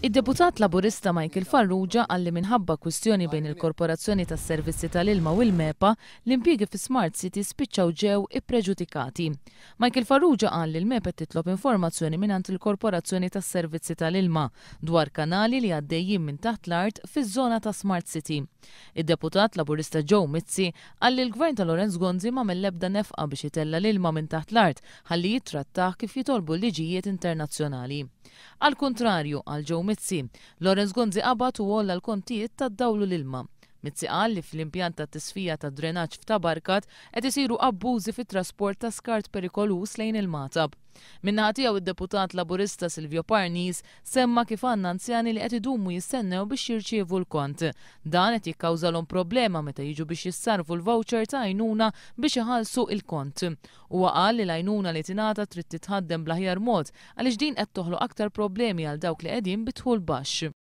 Id-deputat Laburista Michael Farrugia qal li minħabba kwistjoni bejn il-Korporazzjoni tas-Servizzi tal-Ilma u l-MEPA l-impjiegi fi Smart City spiċċaw ġew ippreġudikati. Michael Farrugia qal li l-MEPA titlob informazzjoni mingħand il-Korporazzjoni tas-Servizzi tal-Ilma dwar kanali li għaddejjin minn taħt l-art fiż-żona ta' Smart City. Id-deputat Laburista Joe Mizzi qal li l-Gvern ta' Lawrence Gonzi ma mill-ebda nefqa biex jitella l-ilma minn taħt l-art ħalli jittrattaħ kif jitolbu l-liġijiet internazzjonali. Al kontrarju għal Joe Mizzi, Lawrence Gonzi qabad u għolla l-kontijiet tad-dawlu l-ilma. Mizzi qal li fl-impjant ta' tisfija ta' drenaġġ f'Tabarkat qed isiru abbużi fit-trasport ta' skart perikolus lejn il-Matab. Minnaħa tiegħu id-deputat Laburista Silvio Parnis semma kif għandna anzjani li qed idumu jistennew biex jirċievu l-kont. Dan qed jikkawżalhom problema meta jiġu biex jissarfu l-voucher ta' għajnuna biex iħallsu il-kont. Huwa qal li l-għajnuna li tingħata trid titħaddem bl-aħjar mod għaliex din qed toħloq aktar problemi għal dawk li qegħdin bidħul baxx.